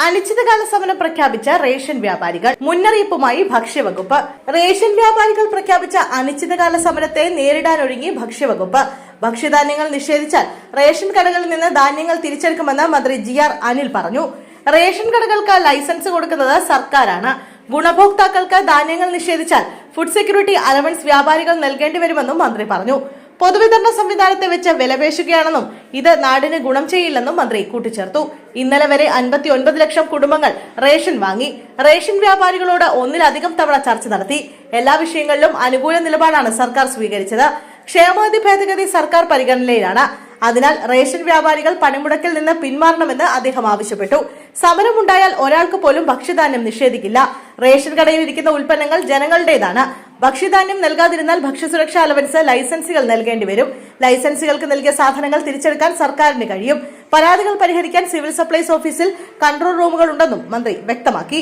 അനിശ്ചിതകാല സമരം പ്രഖ്യാപിച്ച റേഷൻ വ്യാപാരികൾ. മുന്നറിയിപ്പുമായി ഭക്ഷ്യവകുപ്പ്. റേഷൻ വ്യാപാരികൾ പ്രഖ്യാപിച്ച അനിശ്ചിതകാല സമരത്തെ നേരിടാനൊരുങ്ങി ഭക്ഷ്യവകുപ്പ്. ഭക്ഷ്യധാന്യങ്ങൾ നിഷേധിച്ചാൽ റേഷൻ കടകളിൽ നിന്ന് ധാന്യങ്ങൾ തിരിച്ചെടുക്കുമെന്ന് മന്ത്രി GR അനിൽ പറഞ്ഞു. റേഷൻ കടകൾക്ക് ലൈസൻസ് കൊടുക്കുന്നത് സർക്കാരാണ്. ഗുണഭോക്താക്കൾക്ക് ധാന്യങ്ങൾ നിഷേധിച്ചാൽ ഫുഡ് സെക്യൂരിറ്റി അലവൻസ് വ്യാപാരികൾ നൽകേണ്ടി വരുമെന്നും മന്ത്രി പറഞ്ഞു. പൊതുവിതരണ സംവിധാനത്തെ വെച്ച് വിലപേശുകയാണെന്നും ഇത് നാടിന് ഗുണം ചെയ്യില്ലെന്നും മന്ത്രി കൂട്ടിച്ചേർത്തു. ഇന്നലെ വരെ 59 ലക്ഷം കുടുംബങ്ങൾ റേഷൻ വാങ്ങി. റേഷൻ വ്യാപാരികളോട് ഒന്നിലധികം തവണ ചർച്ച നടത്തി. എല്ലാ വിഷയങ്ങളിലും അനുകൂല നിലപാടാണ് സർക്കാർ സ്വീകരിച്ചത്. ക്ഷേമനിധി ഭേദഗതി സർക്കാർ പരിഗണനയിലാണ്. അതിനാൽ റേഷൻ വ്യാപാരികൾ പണിമുടക്കിൽ നിന്ന് പിന്മാറണമെന്ന് അദ്ദേഹം ആവശ്യപ്പെട്ടു. സമരമുണ്ടായാൽ ഒരാൾക്ക് പോലും ഭക്ഷ്യധാന്യം നിഷേധിക്കില്ല. റേഷൻ കടയിൽ ഇരിക്കുന്ന ഉൽപ്പന്നങ്ങൾ ജനങ്ങളുടേതാണ്. ഭക്ഷ്യധാന്യം നൽകാതിരുന്നാൽ ഭക്ഷ്യസുരക്ഷാ അലവൻസ് ലൈസൻസുകൾ നൽകേണ്ടി വരും. ലൈസൻസുകൾക്ക് നൽകിയ സാധനങ്ങൾ തിരിച്ചെടുക്കാൻ സർക്കാരിന് കഴിയും. പരാതികൾ പരിഹരിക്കാൻ സിവിൽ സപ്ലൈസ് ഓഫീസിൽ കൺട്രോൾ റൂമുകൾ ഉണ്ടെന്നും മന്ത്രി വ്യക്തമാക്കി.